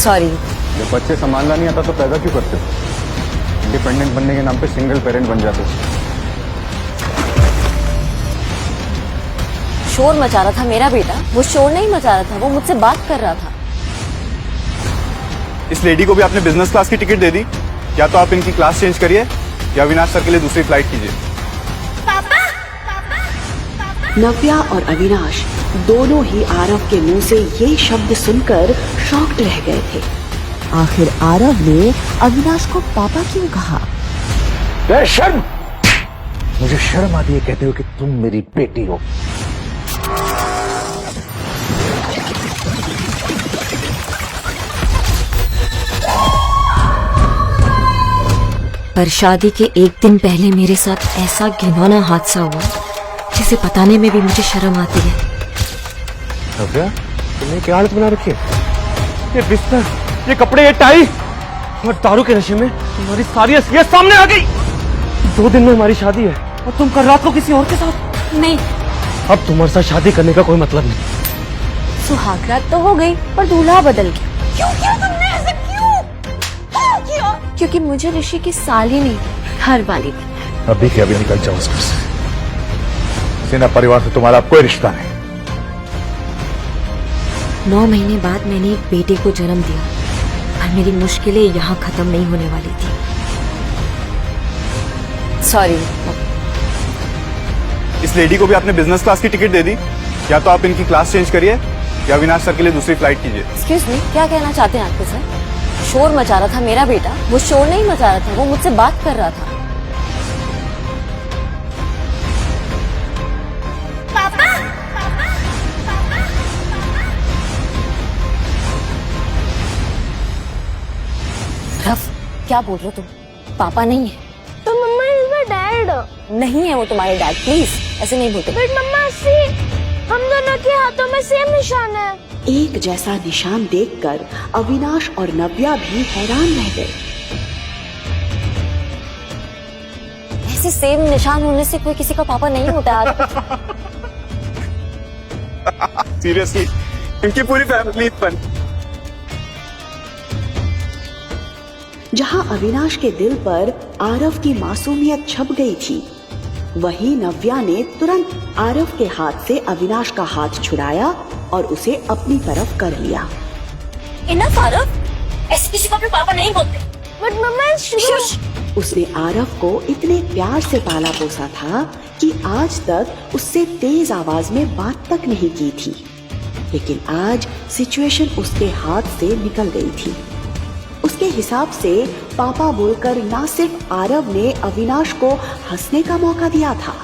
Sorry. जब बच्चे संभालना नहीं आता तो पैदा क्यों करते हो? इंडिपेंडेंट बनने के नाम पे सिंगल पेरेंट बन जाते हो। शोर मचा रहा था मेरा बेटा, वो शोर नहीं मचा रहा था, वो मुझसे बात कर रहा था। इस लेडी को भी आपने बिजनेस क्लास की टिकट दे दी। या तो आप इनकी क्लास चेंज करिए या अविनाश सर के लिए दूसरी फ्लाइट कीजिए। नव्या और अविनाश दोनों ही आरव के मुंह से ये शब्द सुनकर शॉक्ड रह गए थे। आखिर आरव ने अविनाश को पापा क्यों कहा? शर्म, मुझे शर्म आती है कहते हो कि तुम मेरी बेटी हो। पर शादी के एक दिन पहले मेरे साथ ऐसा घिनौना हादसा हुआ जिसे बताने में भी मुझे शर्म आती है। नव्या, तुमने क्या हालत बना रखी है? ये बिस्तर, ये कपड़े, ये टाई और दारू के नशे में तुम्हारी सारी असलियत सामने आ गई। 2 दिन में हमारी शादी है और तुम कल रात को किसी और के साथ। नहीं, अब तुम्हारे साथ शादी करने का कोई मतलब नहीं। सुहागरात तो हो गई पर दूल्हा बदल गया। क्यों किया तुमने ऐसे? क्यों किया? क्योंकि मुझे ऋषि की साली नहीं, घर वाली थी। अभी के अभी निकल जाओ उस घर से। सेना परिवार से तुम्हारा कोई रिश्ता नहीं। 9 महीने बाद मैंने एक बेटे को जन्म दिया और मेरी मुश्किलें यहाँ खत्म नहीं होने वाली थी। सॉरी। इस लेडी को भी आपने बिजनेस क्लास की टिकट दे दी। या तो आप इनकी क्लास चेंज करिए या अविनाश सर के लिए दूसरी फ्लाइट कीजिए। एक्सक्यूज मी, क्या कहना चाहते हैं आपके सर? शोर मचा रहा था मेरा बेटा, वो शोर नहीं मचा रहा था, वो मुझसे बात कर रहा था। पापा, पापा, पापा। रफ, क्या बोल रहे हो तुम? पापा नहीं है तो मम्मा इज माय डैड। नहीं है वो तुम्हारे डैड, प्लीज ऐसे नहीं बोलते। बट मम्मा सी, हम दोनों के हाथों में सेम निशान है। एक जैसा निशान देखकर अविनाश और नव्या भी हैरान रह गए। ऐसे सेम निशान होने से कोई किसी का पापा नहीं होता आज। सीरियसली, इनकी पूरी फैमिली पर। जहां अविनाश के दिल पर आरव की मासूमियत छप गई थी, वहीं नव्या ने तुरंत आरव के हाथ से अविनाश का हाथ छुड़ाया और उसे अपनी तरफ कर लिया। इनफ आरव, ऐसे किसी को अपने पापा नहीं बोलते। बट मम्मा उसने आरव को इतने प्यार से पाला पोसा था कि आज तक उससे तेज आवाज में बात तक नहीं की थी, लेकिन आज सिचुएशन उसके हाथ से निकल गई थी। उसके हिसाब से पापा बोलकर ना सिर्फ आरव ने अविनाश को हंसने का मौका दिया था,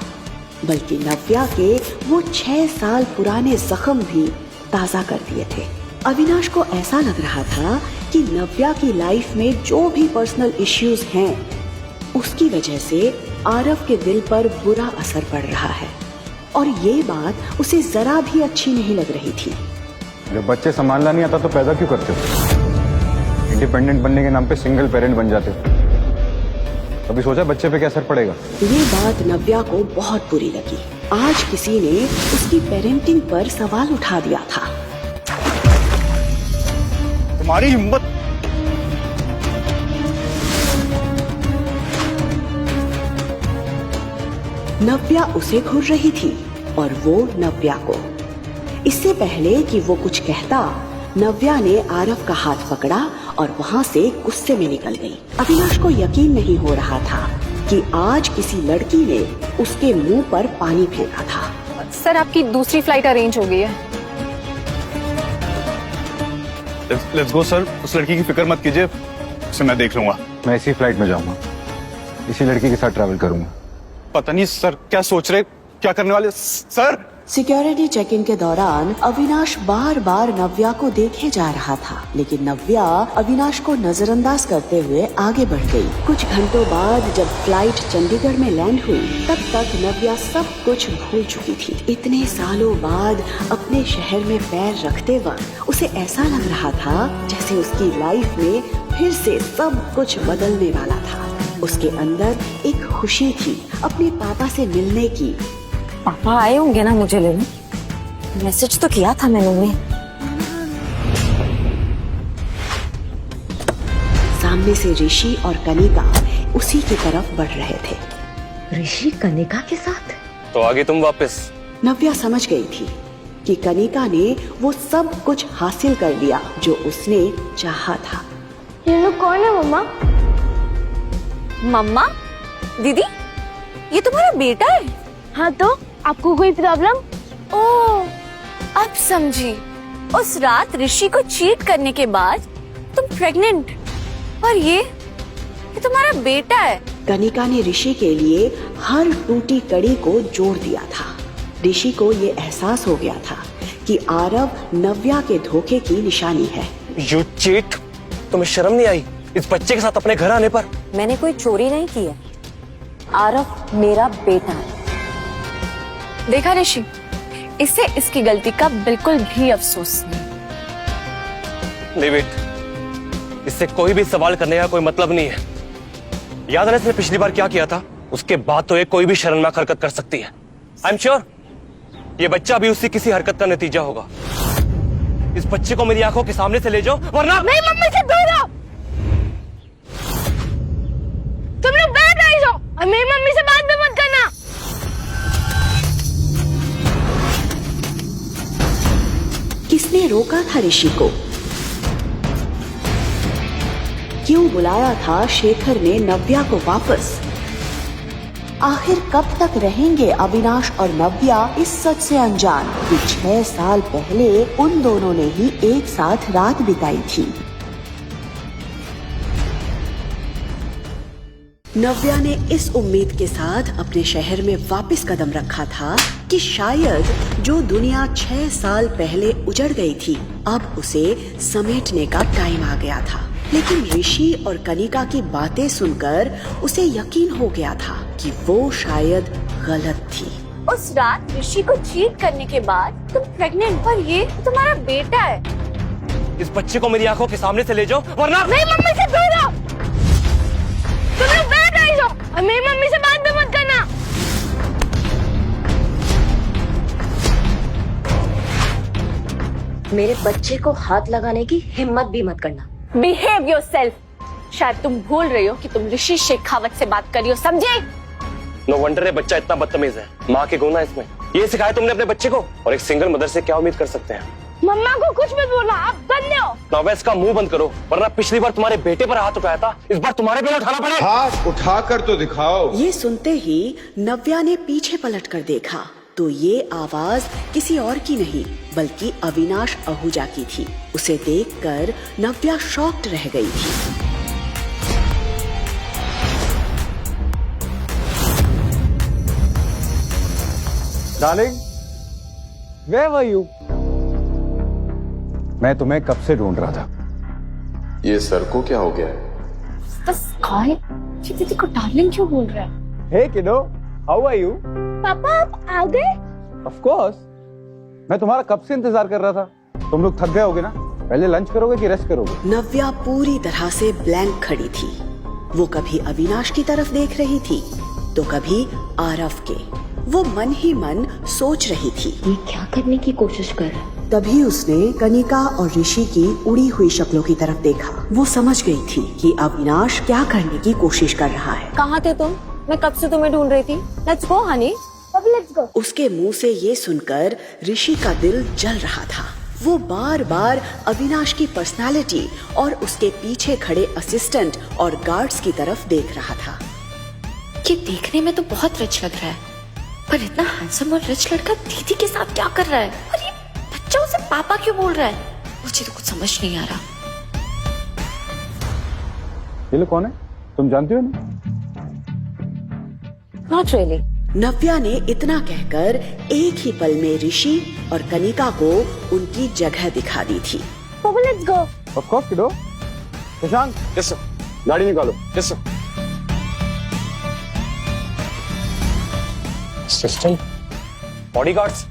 बल्कि नव्या के वो 6 साल पुराने जख्म भी ताजा कर दिए थे। अविनाश को ऐसा लग रहा था कि नव्या की लाइफ में जो भी पर्सनल इश्यूज हैं, उसकी वजह से आरव के दिल पर बुरा असर पड़ रहा है और ये बात उसे जरा भी अच्छी नहीं लग रही थी। जब बच्चे संभालना नहीं आता तो पैदा क्यों करते हो? इंडिपेंडेंट बनने के नाम पे सिंगल पेरेंट बन जाते हो। कभी सोचा बच्चे पे क्या असर पड़ेगा? ये बात नव्या को बहुत बुरी लगी। आज किसी ने उसकी पेरेंटिंग पर सवाल उठा दिया था। तुम्हारी हिम्मत। नव्या उसे घूर रही थी और वो नव्या को। इससे पहले कि वो कुछ कहता, नव्या ने आरव का हाथ पकड़ा और वहाँ से गुस्से में निकल गई। अविनाश को यकीन नहीं हो रहा था कि आज किसी लड़की ने उसके मुंह पर पानी फेंका था। सर, आपकी दूसरी फ्लाइट अरेंज हो गई है। Let's go sir. उस लड़की की फिक्र मत कीजिए, उसे मैं देख लूंगा। मैं इसी फ्लाइट में जाऊंगा, इसी लड़की के साथ ट्रैवल करूंगा। पता नहीं सर क्या सोच रहे, क्या करने वाले सर। सिक्योरिटी चेक इन के दौरान अविनाश बार बार नव्या को देखे जा रहा था, लेकिन नव्या अविनाश को नजरअंदाज करते हुए आगे बढ़ गई। कुछ घंटों बाद जब फ्लाइट चंडीगढ़ में लैंड हुई, तब तक नव्या सब कुछ भूल चुकी थी। इतने सालों बाद अपने शहर में पैर रखते वक्त उसे ऐसा लग रहा था जैसे उसकी लाइफ में फिर से सब कुछ बदलने वाला था। उसके अंदर एक खुशी थी अपने पापा से मिलने की। पापा आए होंगे ना मुझे लेने, मैसेज तो किया था मैंने उन्हें। सामने से ऋषि और कनिका उसी की तरफ बढ़ रहे थे। ऋषि कनिका के साथ? तो आगे तुम वापस। नव्या समझ गई थी कि कनिका ने वो सब कुछ हासिल कर लिया जो उसने चाहा था। ये लोग कौन है मम्मा? मम्मा? दीदी, ये तुम्हारा बेटा है? हाँ तो आपको कोई प्रॉब्लम? ओह, अब समझी। उस रात ऋषि को चीट करने के बाद तुम प्रेग्नेंट, और ये तुम्हारा बेटा है। कनिका ने ऋषि के लिए हर टूटी कड़ी को जोड़ दिया था। ऋषि को ये एहसास हो गया था कि आरव नव्या के धोखे की निशानी है। You cheat! तुम्हें शर्म नहीं आई इस बच्चे के साथ अपने घर आने पर? मैंने कोई चोरी नहीं की है। आरव मेरा बेटा है। देखा ऋषि, इसे इसकी गलती का बिल्कुल भी अफसोस नहीं। Leave it. इससे कोई भी सवाल करने का कोई मतलब नहीं है। याद है इसने पिछली बार क्या किया था? उसके बाद तो ये कोई भी शर्मनाक हरकत कर सकती है। आई एम श्योर ये बच्चा भी उसकी किसी हरकत का नतीजा होगा। इस बच्चे को मेरी आंखों के सामने से ले जाओ, वरना नहीं, मम्मी से दूर रहो। तुम लोग बैठ रही हो और मेरी मम्मी से बात भी मत करना। किसने रोका था ऋषि को? क्यों बुलाया था शेखर ने नव्या को वापस? आखिर कब तक रहेंगे अविनाश और नव्या इस सच से अनजान कि 6 साल पहले उन दोनों ने ही एक साथ रात बिताई थी। नव्या ने इस उम्मीद के साथ अपने शहर में वापस कदम रखा था कि शायद जो दुनिया 6 साल पहले उजड़ गई थी, अब उसे समेटने का टाइम आ गया था। लेकिन ऋषि और कनिका की बातें सुनकर उसे यकीन हो गया था कि वो शायद गलत थी। उस रात ऋषि को चीट करने के बाद तुम प्रेग्नेंट, और ये तुम्हारा बेटा है। इस बच्चे को मेरी आंखों के सामने से ले जाओ, वरना नहीं, मम्मी से दूर रहो। तुम लोग बैठ रही हो और मेरी मम्मी से बात भी मत करना। मेरे बच्चे को हाथ लगाने की हिम्मत भी मत करना। Behave yourself. शायद तुम भूल रही हो कि तुम ऋषि शेखावत से बात कर रही हो, समझे? नो वंडर ये बच्चा इतना बदतमीज है। माँ के गुण है इसमें। ये सिखाया तुमने अपने बच्चे को? और एक सिंगल मदर से क्या उम्मीद कर सकते हैं? मम्मा को कुछ मत बोलना, आप गंदे हो। नव्या इसका मुंह बंद करो, वरना पिछली बार तुम्हारे बेटे पर हाथ उठाया था, इस बार तुम्हारे पे उठाना पड़ेगा। हाथ उठाकर तो दिखाओ। ये सुनते ही नव्या ने पीछे पलटकर देखा तो ये आवाज किसी और की नहीं बल्कि अविनाश आहूजा की थी। उसे देखकर नव्या शॉक्ड रह गई थी। Darling, where were you? मैं तुम्हें कब से ढूंढ रहा था। ये सर को क्या हो गया है? बस कौन दीदी को डार्लिंग क्यों बोल रहा है? हे किडो, हाउ आर यू? पापा आप आ गए? ऑफ कोर्स, मैं तुम्हारा कब से इंतजार कर रहा था। तुम लोग थक गए होगे ना? पहले लंच करोगे कि रेस्ट करोगे? नव्या पूरी तरह से ब्लैंक खड़ी थी। वो कभी अविनाश की तरफ देख रही थी तो कभी आरव के। वो मन ही मन सोच रही थी ये क्या करने की कोशिश कर रहा है। तभी उसने कनिका और ऋषि की उड़ी हुई शक्लों की तरफ देखा। वो समझ गई थी कि अविनाश क्या करने की कोशिश कर रहा है। कहाँ थे तुम? मैं कब से तुम्हें ढूंढ रही थी। लेट्स गो हनी, अब लेट्स गो। उसके मुंह से ये सुनकर ऋषि का दिल जल रहा था। वो बार बार अविनाश की पर्सनालिटी और उसके पीछे खड़े असिस्टेंट और गार्ड्स की तरफ देख रहा था। ये देखने में तो बहुत रिच लग रहा है, पर इतना हैंडसम और रिच लड़का दीदी के साथ क्या कर रहा है? और ये बच्चा उसे पापा क्यों बोल रहा है? मुझे तो कुछ समझ नहीं आ रहा। ये लोग कौन है? तुम जानती हो ना? Not really. नव्या ने इतना कहकर एक ही पल में ऋषि और कनिका को उनकी जगह दिखा दी थी। पापा लेट्स गो। ऑफ कोर्स किडो। Shashank, yes sir. गाड़ी निकालो। Yes sir. असिस्टेंट, बॉडीगार्ड्स,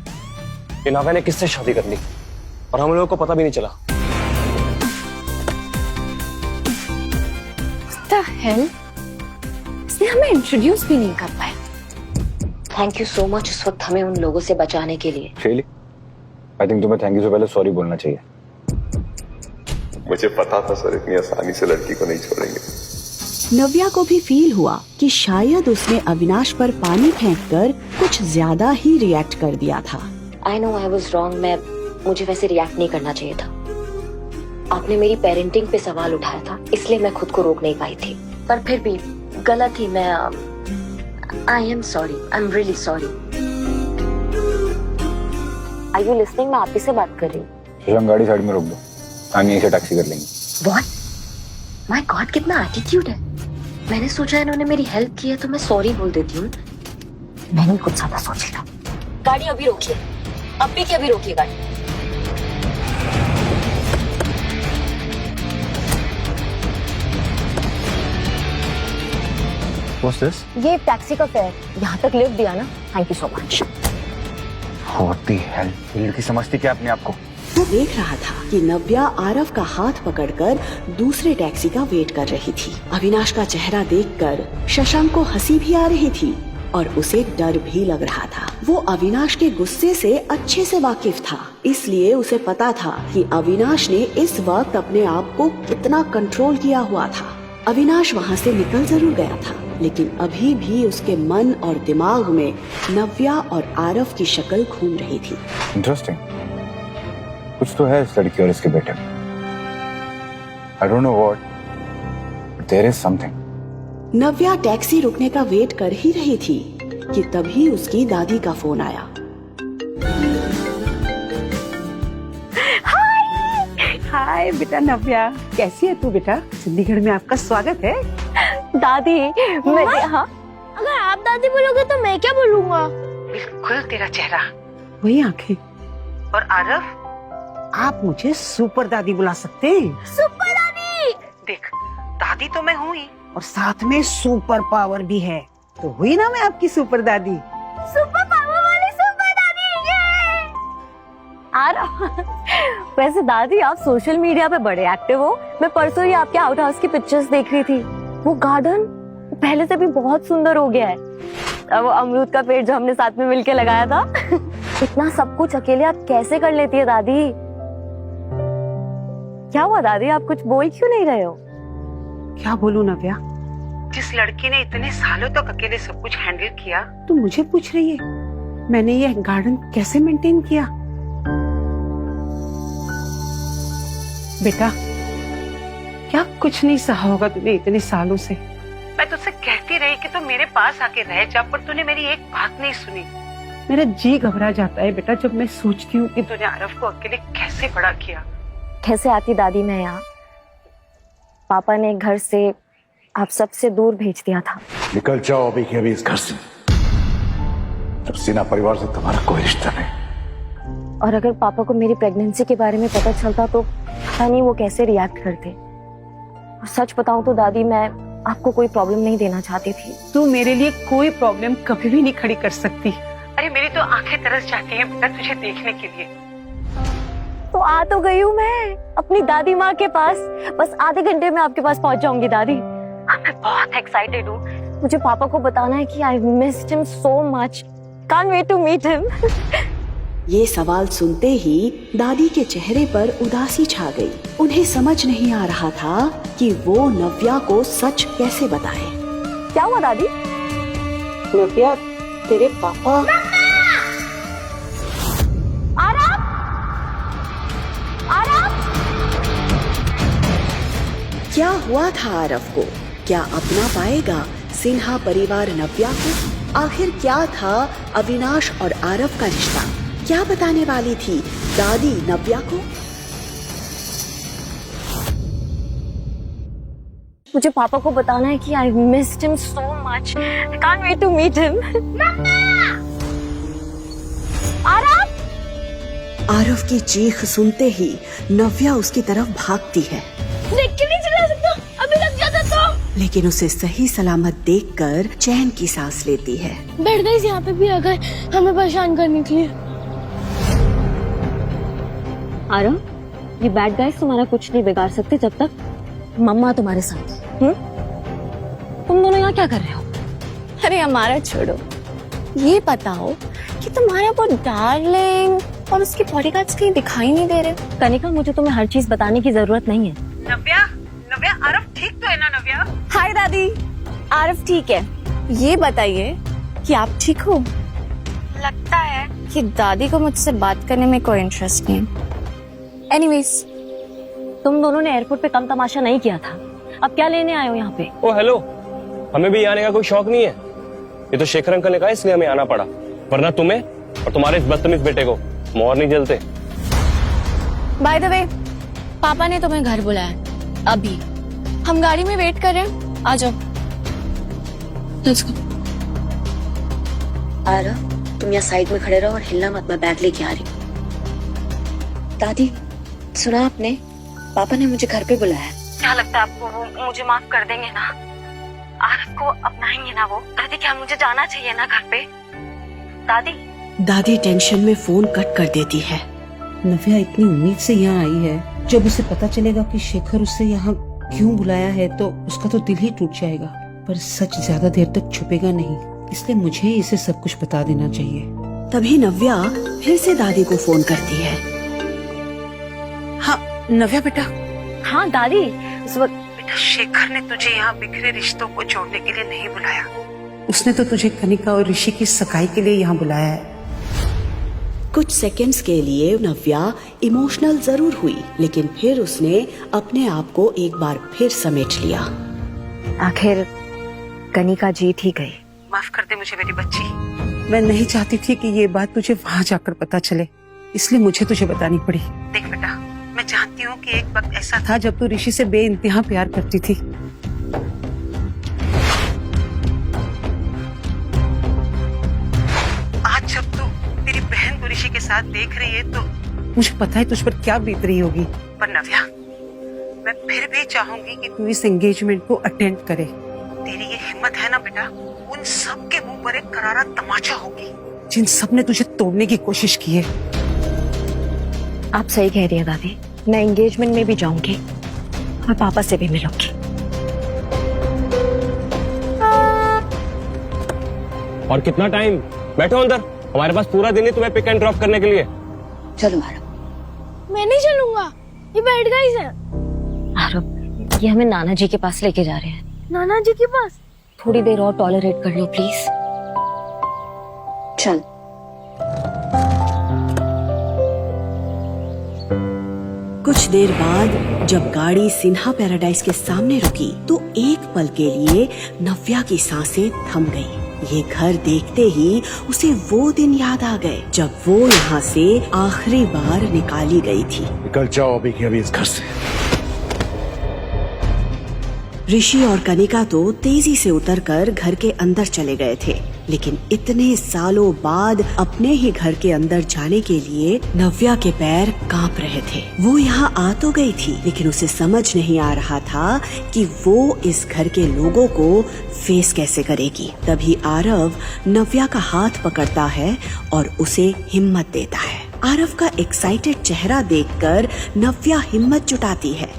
ये नव्या ने किससे शादी कर ली और हम लोगों को पता भी नहीं चला। What the hell? इसने हमें इंट्रोड्यूस भी नहीं कर पाया। थैंक यू सो मच उस वक्त हमें उन लोगों से बचाने के लिए। शैली, आई थिंक तुम्हें थैंक यू से पहले सॉरी बोलना चाहिए। मुझे पता था सर इतनी आसानी से लड़की को नहीं छोड़ेंगे। नव्या को भी फील हुआ कि शायद उसने अविनाश पर पानी फेंककर कुछ ज्यादा ही रिएक्ट कर दिया था। I know I was wrong. मुझे वैसे रिएक्ट नहीं करना चाहिए था। आपने मेरी पेरेंटिंग पे सवाल उठाया था, इसलिए मैं खुद को रोक नहीं पाई थी। पर फिर भी गलत ही मैं I am sorry, I am really sorry. Are you listening? मैं आप ही से बात कर रही हूँ। हम गाड़ी साइड में रोक दो, हम यहीं से टैक्सी कर लेंगे। What? My God, कितना एटीट्यूड है। मैंने सोचा इन्होंने मेरी हेल्प की है तो मैं सॉरी बोल देती हूँ। मैंने कुछ ज्यादा सोच लिया। गाड़ी अभी रोकिए, अभी की अभी रोकिए गाड़ी। What's this? ये टैक्सी का फेयर, यहाँ तक लिफ्ट दिया ना, thank you so much. What the hell? ये लड़की समझती क्या अपने आप को? वो देख रहा था कि नव्या आरव का हाथ पकड़कर दूसरे टैक्सी का वेट कर रही थी। अविनाश का चेहरा देखकर शशांक को हंसी भी आ रही थी और उसे डर भी लग रहा था। वो अविनाश के गुस्से से अच्छे से वाकिफ था, इसलिए उसे पता था कि अविनाश ने इस वक्त अपने आप को कितना कंट्रोल किया हुआ था। अविनाश वहाँ से निकल जरूर गया था, लेकिन अभी भी उसके मन और दिमाग में नव्या और आरव की शक्ल घूम रही थी। इंटरेस्टिंग, कुछ तो है इस लड़की और इसके बेटे में। I don't know what, but there is something. Navya taxi रुकने का वेट कर ही रही थी कि तभी उसकी दादी का फोन आया। हाय बेटा नव्या, कैसी है तू बेटा? चंडीगढ़ में आपका स्वागत है। दादी मैं हाँ, अगर आप दादी बोलोगे तो मैं क्या बोलूँगा? बिल्कुल तेरा चेहरा, वही आंखें। और आरव, आप मुझे सुपर दादी बुला सकते हैं। सुपर दादी! देख, दादी तो मैं हूँ ही और साथ में सुपर पावर भी है, तो हुई ना मैं आपकी सुपर दादी। सुपर पावर वाली सुपर दादी, ये! वैसे दादी आप सोशल मीडिया पे बड़े एक्टिव हो। मैं परसों ही आपके आउट हाउस की पिक्चर्स देख रही थी। वो गार्डन पहले से भी बहुत सुंदर हो गया है। अब वो अमरूद का पेड़ जो हमने साथ में मिलके लगाया था इतना सब कुछ अकेले आप कैसे कर लेती है दादी? क्या हुआ दादी, आप कुछ बोल क्यों नहीं रहे हो? क्या बोलूं नव्या, जिस लड़की ने इतने सालों तक अकेले सब कुछ हैंडल किया, तू मुझे पूछ रही है मैंने ये गार्डन कैसे मेंटेन किया? बेटा, क्या कुछ नहीं सहा होगा तूने इतने सालों से। मैं तुझसे कहती रही कि तू मेरे पास आके रह जा, पर तूने मेरी एक बात नहीं सुनी। मेरा जी घबरा जाता है बेटा जब मैं सोचती हूँ कि तूने आरव को अकेले कैसे बड़ा किया। कैसे आती दादी मैं यहाँ? पापा ने घर से आप सबसे दूर भेज दिया था। निकल जाओ अभी के अभी इस घर से। सिन्हा परिवार से तुम्हारा कोई रिश्ता नहीं। और अगर पापा को मेरी प्रेगनेंसी के बारे में पता चलता तो पता नहीं वो कैसे रिएक्ट करते। और सच बताऊं तो दादी मैं आपको कोई प्रॉब्लम नहीं देना चाहती थी। तू मेरे लिए कोई प्रॉब्लम कभी भी नहीं खड़ी कर सकती। अरे मेरी तो आंखें तरस जाती हैं बेटा तुझे देखने के लिए। तो आ तो गई हूँ मैं अपनी दादी माँ के पास। बस आधे घंटे में आपके पास पहुँच जाऊंगी दादी। मैं बहुत एक्साइटेड हूँ। मुझे पापा को बताना है कि I missed him so much. Can't wait to meet him. ये सवाल सुनते ही दादी के चेहरे पर उदासी छा गई। उन्हें समझ नहीं आ रहा था कि वो नव्या को सच कैसे बताए। क्या हुआ दादी? नव्या, तेरे पापा। क्या हुआ था आरव को? क्या अपना पाएगा सिन्हा परिवार नव्या को? आखिर क्या था अविनाश और आरव का रिश्ता? क्या बताने वाली थी दादी नव्या को? मुझे पापा को बताना है कि I missed him so much. I can't wait to meet him. Aarav की चीख सुनते ही नव्या उसकी तरफ भागती है, देख के नहीं चला सकता, अभी लग जाता तो। लेकिन उसे सही सलामत देखकर चैन की सांस लेती है। बैठ गई यहाँ पे भी आ गए हमें परेशान करने के लिए। आरव, ये बैड गाइस तुम्हारा कुछ नहीं बिगाड़ सकते जब तक मम्मा तुम्हारे साथ है। तुम दोनों यहाँ क्या कर रहे हो? अरे हमारा छोड़ो, ये बताओ कि तुम्हारा वो डार्लिंग और उसके बॉडीगार्ड्स कहीं दिखाई नहीं दे रहे। कनिका, मुझे तुम्हें हर चीज बताने की जरूरत नहीं है। नव्या, नव्या, आरव ठीक तो है ना नव्या? हाय दादी, आरव ठीक है। ये बताइए कि आप ठीक हो? लगता है कि दादी को मुझसे बात करने में कोई इंटरेस्ट नहीं है। एनीवेज, तुम दोनों ने एयरपोर्ट पे कम तमाशा नहीं किया था, अब क्या लेने आए हो यहाँ पे? ओ हेलो, हमें भी आने का कोई शौक नहीं है। ये तो शेखर अंकल ने कहा इसलिए हमें आना पड़ा, वरना तुम्हें और तुम्हारे इस बदतमीज बेटे को मोहर नहीं जलते। बाय द वे, पापा ने तुम्हें घर बुलाया अभी। हम गाड़ी में वेट कर रहे हैं, आ जाओ। Let's go. आरव, तुम यहाँ साइड में खड़े रहो और हिलना मत, मैं बैग लेके आ रही हूँ। दादी, सुना आपने? पापा ने मुझे घर पे बुलाया। क्या लगता है आपको वो मुझे माफ कर देंगे ना? आरव को अपनाएंगे ना वो? दादी, क्या मुझे जाना चाहिए ना घर पे? दादी। दादी टेंशन में फोन कट कर देती है। नव्या इतनी उम्मीद से यहाँ आई है, जब उसे पता चलेगा कि शेखर उसे यहाँ क्यों बुलाया है तो उसका तो दिल ही टूट जाएगा। पर सच ज्यादा देर तक छुपेगा नहीं, इसलिए मुझे इसे सब कुछ बता देना चाहिए। तभी नव्या फिर से दादी को फोन करती है। हाँ नव्या बेटा। हाँ दादी, इस वक्त बेटा, शेखर ने तुझे यहाँ बिखरे रिश्तों को जोड़ने के लिए नहीं बुलाया। उसने तो तुझे कनिका और ऋषि की सगाई के लिए यहाँ बुलाया है। कुछ सेकंड्स के लिए नव्या इमोशनल जरूर हुई, लेकिन फिर उसने अपने आप को एक बार फिर समेट लिया। आखिर कनिका जीत ही गई। माफ कर दे मुझे मेरी बच्ची, मैं नहीं चाहती थी कि ये बात तुझे वहाँ जाकर पता चले, इसलिए मुझे तुझे बतानी पड़ी। देख बेटा, मैं जानती हूँ कि एक वक्त ऐसा था जब तू ऋषि से बेइंतहा प्यार करती थी। आज जब तू तेरी बहन को ऋषि के साथ देख रही है तो मुझे पता है तुझ पर क्या बीत रही होगी। पर नव्या, मैं फिर भी चाहूंगी कि तू इस एंगेजमेंट को अटेंड करे। तेरी ये हिम्मत है ना बेटा, उन सब के मुंह पर एक करारा तमाचा होगी जिन सब ने तुझे तोड़ने की कोशिश की है। आप सही कह रही है दादी, मैं एंगेजमेंट में भी जाऊंगी और पापा से भी मिलूंगी। और कितना टाइम? बैठो अंदर, हमारे पास पूरा दिन है तुम्हें पिक एंड ड्रॉप करने के लिए। चलो आरव। मैं नहीं चलूंगा, ये बैठ गई है। आरव, ये हमें नाना जी के पास लेके जा रहे हैं। नाना जी के पास? थोड़ी देर और टॉलरेट कर लो प्लीज। चल। कुछ देर बाद जब गाड़ी सिन्हा पैराडाइज के सामने रुकी तो एक पल के लिए नव्या की सांसें थम गई। ये घर देखते ही उसे वो दिन याद आ गए जब वो यहाँ से आखिरी बार निकाली गई थी। निकल जाओ अभी की अभी इस घर से। ऋषि और कनिका तो तेजी से उतरकर घर के अंदर चले गए थे, लेकिन इतने सालों बाद अपने ही घर के अंदर जाने के लिए नव्या के पैर कांप रहे थे। वो यहाँ आ तो गई थी, लेकिन उसे समझ नहीं आ रहा था कि वो इस घर के लोगों को फेस कैसे करेगी। तभी आरव नव्या का हाथ पकड़ता है और उसे हिम्मत देता है। आरव का एक्साइटेड चेहरा देखकर नव्या हिम्मत जुटाती है।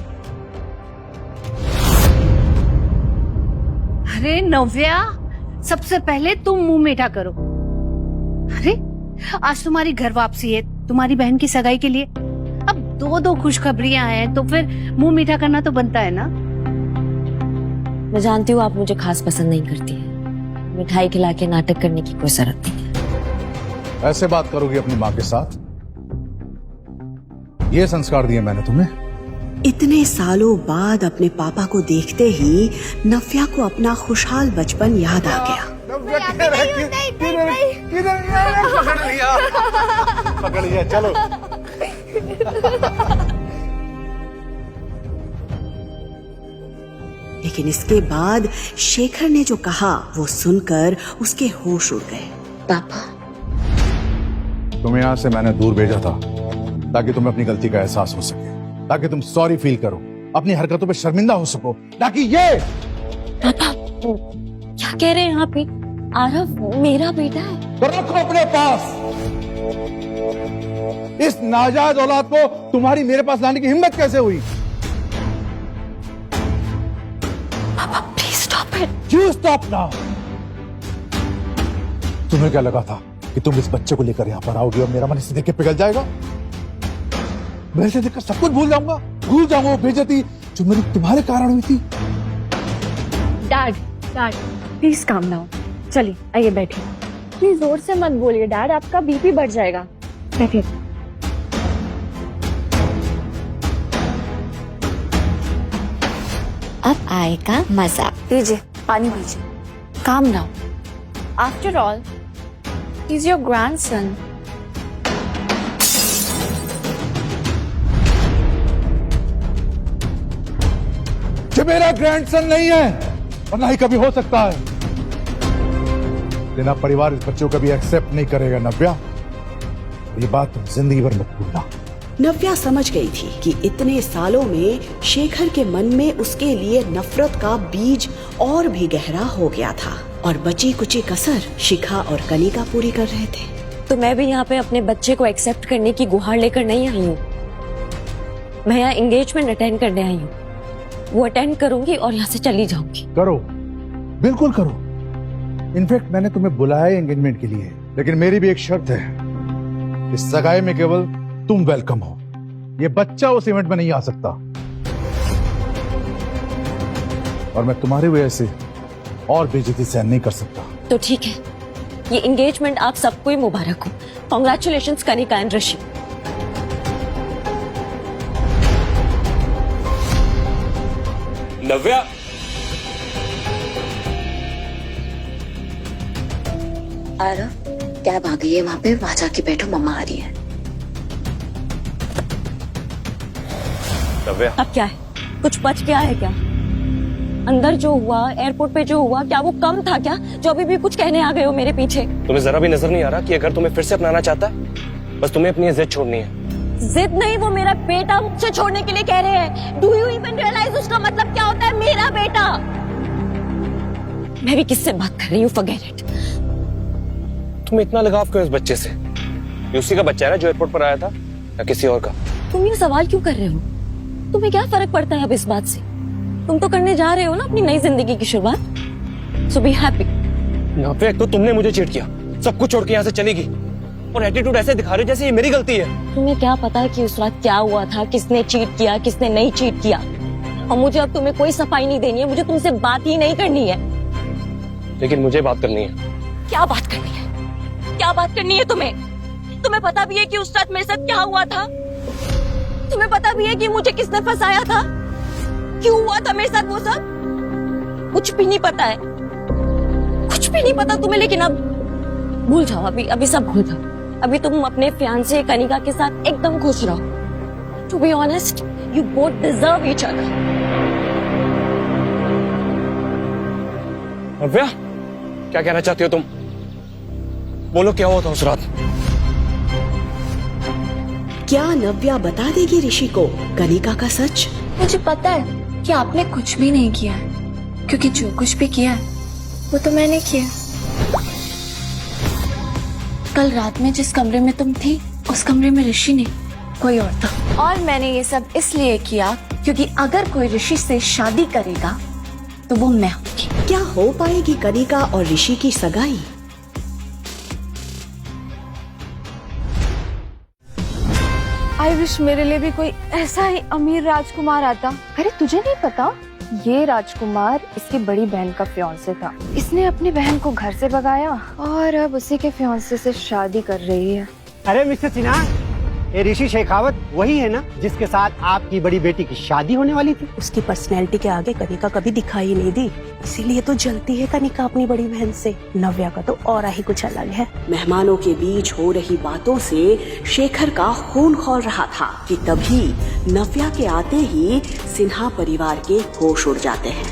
अरे नव्या, सबसे पहले तुम मुंह मीठा करो। अरे आज तुम्हारी घर वापसी है, तुम्हारी बहन की सगाई के लिए। अब दो खुशखबरियां हैं तो फिर मुंह मीठा करना तो बनता है ना। मैं जानती हूँ आप मुझे खास पसंद नहीं करती है, मिठाई खिला के नाटक करने की कोई जरूरत नहीं है। ऐसे बात करोगी अपनी माँ के साथ? ये संस्कार दिए मैंने तुम्हें? इतने सालों बाद अपने पापा को देखते ही नव्या को अपना खुशहाल बचपन याद आ गया। पकड़ लिया, चलो। लेकिन इसके बाद शेखर ने जो कहा वो सुनकर उसके होश उड़ गए। पापा, तुम्हें यहाँ से मैंने दूर भेजा था ताकि तुम्हें अपनी गलती का एहसास हो सके, ताकि तुम सॉरी फील करो, अपनी हरकतों पे शर्मिंदा हो सको, ताकि ये। पापा क्या कह रहे हैं आप? आरव मेरा बेटा है। तो रखो अपने पास। इस नाजायज औलाद को तुम्हारी मेरे पास लाने की हिम्मत कैसे हुई? पापा please stop it. You stop now. तुम्हें क्या लगा था कि तुम इस बच्चे को लेकर यहाँ पर आओगे और मेरा मन इसे देख के पिघल जाएगा? मैं इसे देखकर सब कुछ भूल जाऊंगा वो बेइज्जती जो मेरी तुम्हारे कारण हुई थी। Dad dad please calm down. चलिए आइए बैठिए। प्लीज जोर से मत बोलिए डैड, आपका बीपी बढ़ जाएगा। बैठिए। अब आएगा मजा। लीजिए पानी पीजिए। Calm down. After all is your grandson. ये मेरा ग्रैंडसन नहीं है और ना ही कभी हो सकता है। लेना परिवार इस बच्चों को कभी एक्सेप्ट नहीं करेगा नव्या। ये बात तुम जिंदगी भर मत भूलना। नव्या समझ गई थी कि इतने सालों में शेखर के मन में उसके लिए नफरत का बीज और भी गहरा हो गया था और बची कुची कसर शिखा और कनिका पूरी कर रहे थे। तो मैं भी यहाँ पे अपने बच्चे को एक्सेप्ट करने की गुहार लेकर नहीं आई हूँ। मैं यहाँ एंगेजमेंट अटेंड करने आई हूँ। वो अटेंड करूंगी और यहाँ से चली जाऊंगी। करो, बिल्कुल करो। इनफैक्ट मैंने तुम्हें बुलाया है एंगेजमेंट के लिए, लेकिन मेरी भी एक शर्त है। इस सगाई में केवल तुम वेलकम हो। ये बच्चा उस इवेंट में नहीं आ सकता और मैं तुम्हारी वजह से और बेइज्जती सहन नहीं कर सकता। तो ठीक है, ये एंगेजमेंट आप सबको ही मुबारक हो। Congratulations Kanika and Rishi. Navya, Aarav cab आ गई है, वहां पे वहां जाके बैठो, मम्मा आ रही है। नव्या, अब क्या है? कुछ बच गया है क्या? अंदर जो हुआ, एयरपोर्ट पे जो हुआ, क्या वो कम था क्या जो अभी भी कुछ कहने आ गए हो मेरे पीछे? तुम्हें जरा भी नजर नहीं आ रहा कि अगर तुम्हें फिर से अपनाना चाहता है, बस तुम्हें अपनी जिद छोड़नी है। जिद नहीं, वो मेरा बेटा मुझसे छोड़ने के लिए कह रहे हैं। डू यू इवन रियलाइज उसका मतलब क्या होता है? मेरा बेटा। मैं भी किससे बात कर रही हूँ? Forget it. तुम्हें इतना लगाव क्यों इस बच्चे से? ये उसी का बच्चा है ना जो एयरपोर्ट पर आया था, या किसी और का? तुम ये सवाल क्यों कर रहे हो? तुम्हें क्या फर्क पड़ता है अब इस बात से? तुम तो करने जा रहे हो ना अपनी नई जिंदगी की शुरुआत। सो बी हैप्पी। यहाँ पे एक तो तुमने मुझे चीट किया, सब कुछ छोड़ के यहाँ से चली गई और एटीट्यूड ऐसे दिखा रहे हो जैसे ये मेरी गलती है। तुम्हें क्या पता कि उस रात क्या हुआ था, किसने चीट किया, किसने नहीं चीट किया? और मुझे अब तुम्हें कोई सफाई नहीं देनी है, मुझे तुमसे बात ही नहीं करनी है। लेकिन मुझे बात करनी है। क्या बात करनी है? क्या बात करनी है तुम्हें? तुम्हें पता भी है कि उस रात मेरे साथ क्या हुआ था? तुम्हें पता भी है कि मुझे किसने फंसाया था? क्यों हुआ था मेरे साथ वो सब? कुछ भी नहीं पता है, कुछ भी नहीं पता तुम्हें। लेकिन अब भूल जाओ, अभी सब भूल जाओ। अभी तुम अपने फियांसे कनिका के साथ एकदम खुश रहो। To be honest, you both deserve each other. Navya, क्या कहना चाहती हो तुम? बोलो, क्या हुआ था उस रात? क्या नव्या बता देगी ऋषि को कनिका का सच? मुझे पता है कि आपने कुछ भी नहीं किया है, क्योंकि जो कुछ भी किया है वो तो मैंने किया। कल रात में जिस कमरे में तुम थी, उस कमरे में ऋषि नहीं, कोई और था। और मैंने ये सब इसलिए किया क्योंकि अगर कोई ऋषि से शादी करेगा तो वो मैं होंगी। क्या हो पाएगी कनिका और ऋषि की सगाई? आई विश मेरे लिए भी कोई ऐसा ही अमीर राजकुमार आता। अरे तुझे नहीं पता, ये राजकुमार इसकी बड़ी बहन का फियांसे था। इसने अपनी बहन को घर से भगाया और अब उसी के फियांसे से शादी कर रही है। अरे मिस्टर सिन्हा, ये ऋषि शेखावत वही है ना जिसके साथ आपकी बड़ी बेटी की शादी होने वाली थी? उसकी पर्सनैलिटी के आगे कनिका कभी दिखाई नहीं दी, इसीलिए तो जलती है कनिका अपनी बड़ी बहन से। नव्या का तो और ही कुछ अलग है। मेहमानों के बीच हो रही बातों से शेखर का खून खौल रहा था कि तभी नव्या के आते ही सिन्हा परिवार के होश उड़ जाते हैं।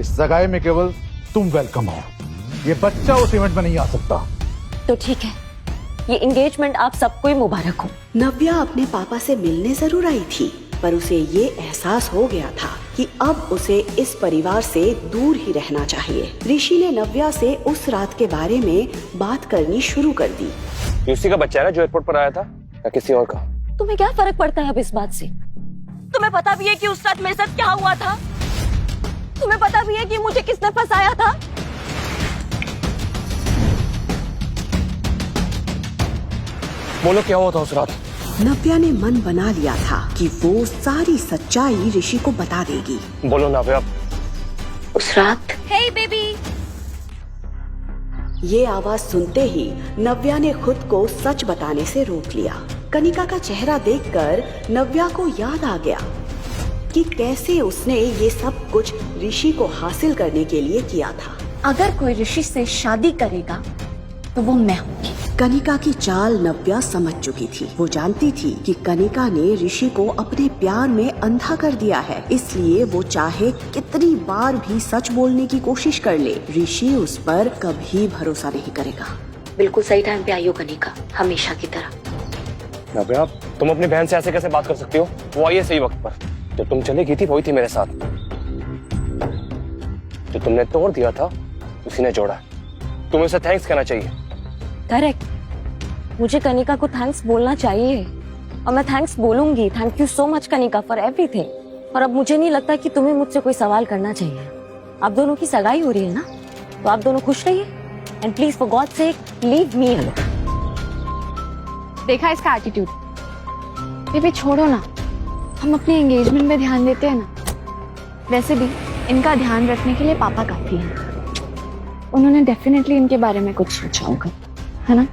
इस सगाई में केवल तुम वेलकम हो। ये बच्चा उस इवेंट में नहीं आ सकता। तो ठीक है, ये एंगेजमेंट आप सबको ही मुबारक हो। नव्या अपने पापा से मिलने जरूर आई थी, पर उसे ये एहसास हो गया था कि अब उसे इस परिवार से दूर ही रहना चाहिए। ऋषि ने नव्या से उस रात के बारे में बात करनी शुरू कर दी। ये उसी का बच्चा है ना जो एयरपोर्ट पर आया था, या किसी और का? तुम्हें क्या फर्क पड़ता है अब इस बात से? तुम्हें पता भी है कि उस रात मेरे साथ क्या हुआ था? तुम्हें पता भी है कि मुझे किसने फंसाया था? बोलो क्या हुआ था उस रात? नव्या ने मन बना लिया था कि वो सारी सच्चाई ऋषि को बता देगी। बोलो नव्या। उस रात हे बेबी। ये आवाज सुनते ही नव्या ने खुद को सच बताने से रोक लिया। कनिका का चेहरा देखकर नव्या को याद आ गया कि कैसे उसने ये सब कुछ ऋषि को हासिल करने के लिए किया था। अगर कोई ऋषि से शादी करेगा तो वो मैं होंगी। कनिका की चाल नव्या समझ चुकी थी। वो जानती थी कि कनिका ने ऋषि को अपने प्यार में अंधा कर दिया है, इसलिए वो चाहे कितनी बार भी सच बोलने की कोशिश कर ले, ऋषि उस पर कभी भरोसा नहीं करेगा। बिल्कुल सही टाइम पे आई हो कनिका, हमेशा की तरह। नव्या, तुम अपनी बहन से ऐसे कैसे बात कर सकती हो? वो आई है सही वक्त पर। जो तुम चली गई थी वही थी मेरे साथ। जो तुमने तोड़ दिया था उसी ने जोड़ा। तुम्हें उसे थैंक्स कहना चाहिए। करेक्ट, मुझे कनिका को थैंक्स बोलना चाहिए और मैं थैंक्स बोलूंगी। Thank you so much Kanika for everything. और अब मुझे नहीं लगता कि तुम्हें मुझसे कोई सवाल करना चाहिए। आप दोनों की सगाई हो रही है ना, तो आप दोनों खुश रहिए and please for God sake leave me alone. देखा इसका एटीट्यूड। बेबी छोड़ो ना, हम अपने एंगेजमेंट में ध्यान देते हैं ना। वैसे भी इनका ध्यान रखने के लिए पापा काफी हैं। उन्होंने डेफिनेटली इनके बारे में कुछ सोचा होगा, है ना?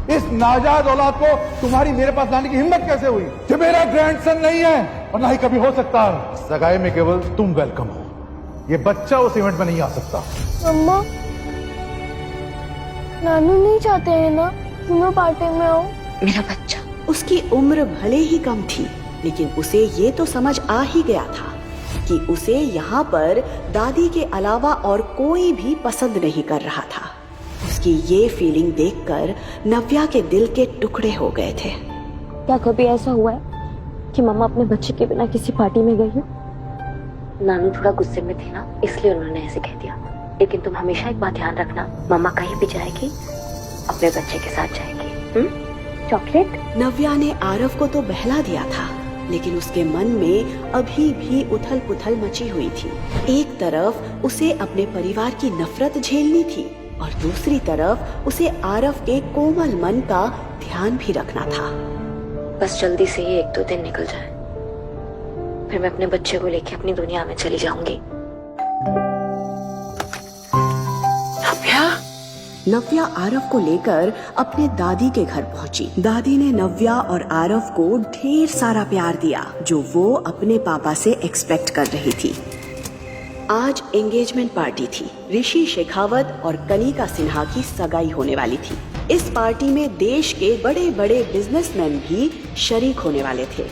इस नाजायज औलाद को तुम्हारी मेरे पास लाने की हिम्मत कैसे हुई? ये मेरा ग्रैंडसन नहीं है और ना ही कभी हो सकता है। सगाई में केवल तुम वेलकम हो, ये बच्चा उस इवेंट में नहीं आ सकता। मम्मा, नानू नहीं चाहते हैं ना तुम पार्टी में आओ? मेरा बच्चा। उसकी उम्र भले ही कम थी, लेकिन उसे ये तो समझ आ ही गया था कि उसे यहाँ पर दादी के अलावा और कोई भी पसंद नहीं कर रहा था। उसकी ये फीलिंग देखकर नव्या के दिल के टुकड़े हो गए थे। क्या कभी ऐसा हुआ है कि मम्मा अपने बच्चे के बिना किसी पार्टी में गई हो? नानू थोड़ा गुस्से में थे ना, इसलिए उन्होंने ऐसे कह दिया। लेकिन तुम हमेशा एक बात ध्यान रखना, मम्मा कहीं भी जाएगी अपने बच्चे के साथ जाएगी। चॉकलेट? नव्या ने आरव को तो बहला दिया था, लेकिन उसके मन में अभी भी उथल पुथल मची हुई थी। एक तरफ उसे अपने परिवार की नफरत झेलनी थी और दूसरी तरफ उसे आरव के कोमल मन का ध्यान भी रखना था। बस जल्दी से ये 1-2 दिन निकल जाए, फिर मैं अपने बच्चे को लेके अपनी दुनिया में चली जाऊंगी। नव्या आरव को लेकर अपने दादी के घर पहुंची। दादी ने नव्या और आरव को ढेर सारा प्यार दिया, जो वो अपने पापा से एक्सपेक्ट कर रही थी। आज एंगेजमेंट पार्टी थी। ऋषि शेखावत और कनिका सिन्हा की सगाई होने वाली थी। इस पार्टी में देश के बड़े बड़े बिजनेसमैन भी शरीक होने वाले थे।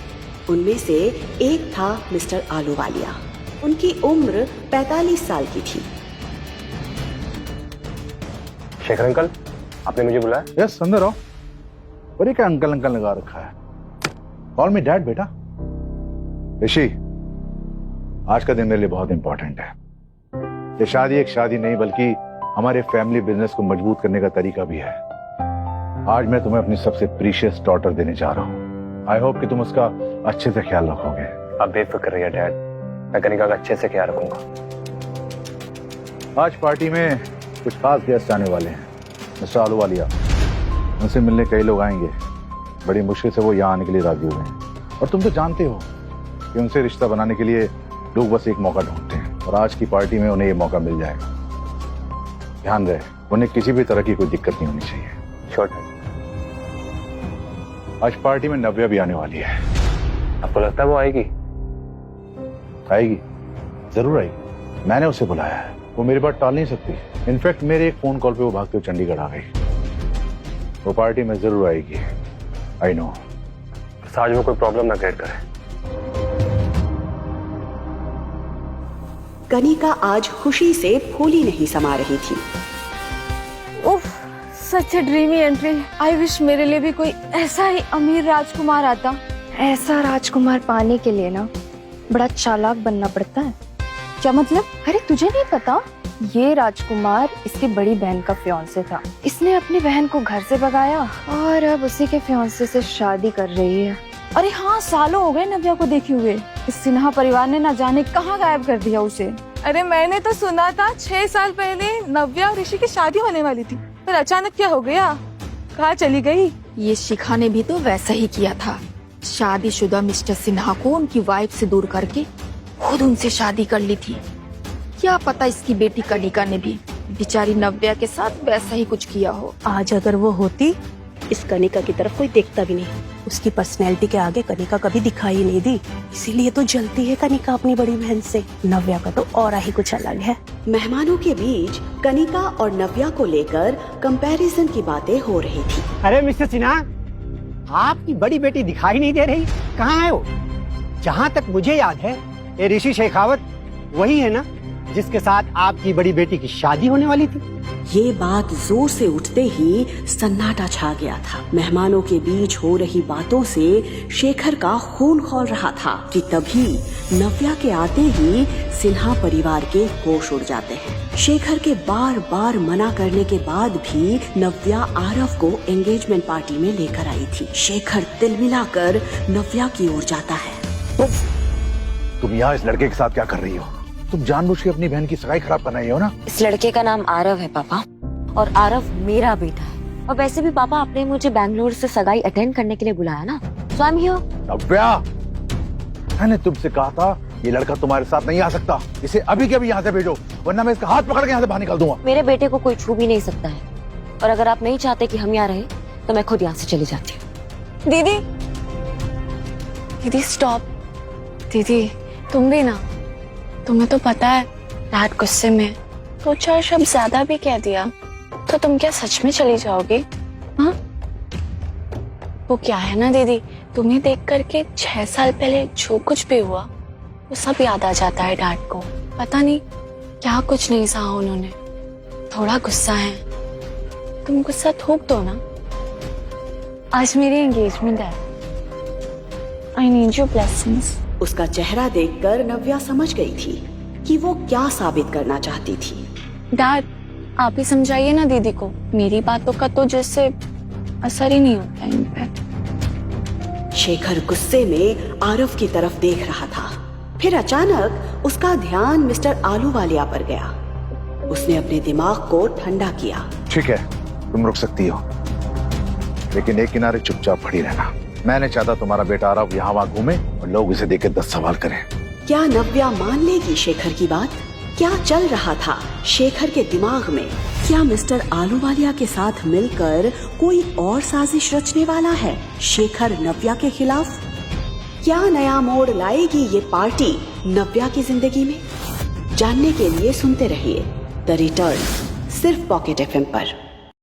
उनमें से एक था मिस्टर आलूवालिया। उनकी उम्र 45 साल की थी। शेखर अंकल, आपने मुझे बुलाया? यस, अंदर आओ। और ये क्या अंकल अंकल लगा रखा है? कॉल मी डैड बेटा। ऋषि, आज का दिन मेरे लिए बहुत इंपॉर्टेंट है। ये शादी एक शादी नहीं, बल्कि हमारे फैमिली बिजनेस को मजबूत करने का तरीका भी है। आज मैं तुम्हें अपनी सबसे प्रीशियस डॉटर देने जा रहा हूँ। आई होप कि तुम उसका अच्छे से ख्याल रखोगे। आप बेफिक्र रहिए डैड, मैं कनिका का अच्छे से ख्याल रखूंगा। आज पार्टी में कुछ खास गेस्ट आने वाले हैं। मिस्टर आलूवालिया, उनसे मिलने कई लोग आएंगे। बड़ी मुश्किल से वो यहाँ आने के लिए राजी हुए हैं। और तुम तो जानते हो कि उनसे रिश्ता बनाने के लिए लोग बस एक मौका ढूंढते हैं, और आज की पार्टी में उन्हें ये मौका मिल जाएगा। ध्यान रहे, उन्हें किसी भी तरह की कोई दिक्कत नहीं होनी चाहिए। श्योर। आज पार्टी में नव्या भी आने वाली है। आपको लगता है वो आएगी? आएगी, जरूर आएगी। मैंने उसे बुलाया है, वो मेरी बात टाल नहीं सकती। इनफैक्ट मेरे एक फोन कॉल पे वो भागते हुए चंडीगढ़ आ गई। वो पार्टी में जरूर आएगी। I know. आज वो कोई प्रॉब्लम ना क्रिएट करे। कनिका आज खुशी से फूली नहीं समा रही थी। उफ, सच ए ड्रीमी एंट्री। आई विश मेरे लिए भी कोई ऐसा ही अमीर राजकुमार आता। ऐसा राजकुमार पाने के लिए ना बड़ा चालाक बनना पड़ता है। क्या मतलब? अरे तुझे नहीं पता, ये राजकुमार इसकी बड़ी बहन का फियांसे था। इसने अपनी बहन को घर से भगाया और अब उसी के फियांसे से शादी कर रही है। अरे हाँ, सालों हो गए नव्या को देखे हुए। इस सिन्हा परिवार ने ना जाने कहाँ गायब कर दिया उसे। अरे मैंने तो सुना था 6 साल पहले नव्या और ऋषि की शादी होने वाली थी, पर अचानक क्या हो गया, कहाँ चली गई? ये शिखा ने भी तो वैसा ही किया था। शादीशुदा मिस्टर सिन्हा को उनकी वाइफ से दूर करके खुद उनसे शादी कर ली थी। क्या पता इसकी बेटी कनिका ने भी बेचारी नव्या के साथ वैसा ही कुछ किया हो। आज अगर वो होती, इस कनिका की तरफ कोई देखता भी नहीं। उसकी पर्सनैलिटी के आगे कनिका कभी दिखाई नहीं दी, इसीलिए तो जलती है कनिका अपनी बड़ी बहन से। नव्या का तो और ही कुछ अलग है। मेहमानों के बीच कनिका और नव्या को लेकर कंपैरिजन की बातें हो रही थी। अरे मिस्टर सिन्हा, आपकी बड़ी बेटी दिखाई नहीं दे रही, कहाँ है वो? जहाँ तक मुझे याद है, ये ऋषि शेखावत वही है ना जिसके साथ आपकी बड़ी बेटी की शादी होने वाली थी? ये बात जोर से उठते ही सन्नाटा छा गया था। मेहमानों के बीच हो रही बातों से शेखर का खून खौल रहा था कि तभी नव्या के आते ही सिन्हा परिवार के होश उड़ जाते हैं। शेखर के बार बार मना करने के बाद भी नव्या आरव को एंगेजमेंट पार्टी में लेकर आई थी। शेखर तिल मिलाकर नव्या की ओर जाता है। तुम यहाँ इस लड़के के साथ क्या कर रही हो? तुम जानबूझ के अपनी बहन की सगाई खराब करना ही हो ना? इस लड़के का नाम आरव है पापा, और आरव मेरा बेटा है। और वैसे भी पापा, आपने मुझे बैंगलोर से सगाई अटेंड करने के लिए बुलाया ना, सो आई एम हियर। नव्या, मैंने तुमसे कहा था ये लड़का तुम्हारे साथ नहीं आ सकता। इसे अभी के अभी यहाँ से भेजो, वरना मैं इसका हाथ पकड़ के यहाँ से बाहर निकाल दूंगा। मेरे बेटे को कोई छू भी नहीं सकता है, और अगर आप नहीं चाहते कि हम यहाँ रहे तो मैं खुद यहाँ से चली जाती हूँ। दीदी, दीदी स्टॉप। दीदी तुम भी ना, तुम्हें तो पता है डैड गुस्से में 2-4 शब्द ज्यादा भी कह दिया तो तुम क्या सच में चली जाओगी? हाँ, वो क्या है ना दीदी, तुम्हें देख करके 6 साल पहले जो कुछ भी हुआ वो सब याद आ जाता है डैड को। पता नहीं क्या कुछ नहीं सहा उन्होंने, थोड़ा गुस्सा है। तुम गुस्सा थूक दो ना। आज मेरी एंगेजमेंट है, आई नीड योर ब्लेसिंग्स। उसका चेहरा देखकर नव्या समझ गई थी कि वो क्या साबित करना चाहती थी। डैड आप ही समझाइए ना दीदी को, मेरी बातों का तो जैसे असर ही नहीं होता इन पे। शेखर गुस्से में आरव की तरफ देख रहा था। फिर अचानक उसका ध्यान मिस्टर आलूवालिया पर गया। उसने अपने दिमाग को ठंडा किया। ठीक है, तुम रुक सकती हो, लेकिन एक किनारे चुपचाप खड़ी रहना। मैं नहीं चाहता तुम्हारा बेटा आरव यहाँ वहाँ घूमे और लोग इसे देख के 10 सवाल करें। क्या नव्या मान लेगी शेखर की बात? क्या चल रहा था शेखर के दिमाग में? क्या मिस्टर आलूवालिया के साथ मिलकर कोई और साजिश रचने वाला है शेखर नव्या के खिलाफ? क्या नया मोड़ लाएगी ये पार्टी नव्या की जिंदगी में? जानने के लिए सुनते रहिए द रिटर्न, सिर्फ पॉकेट FM पर।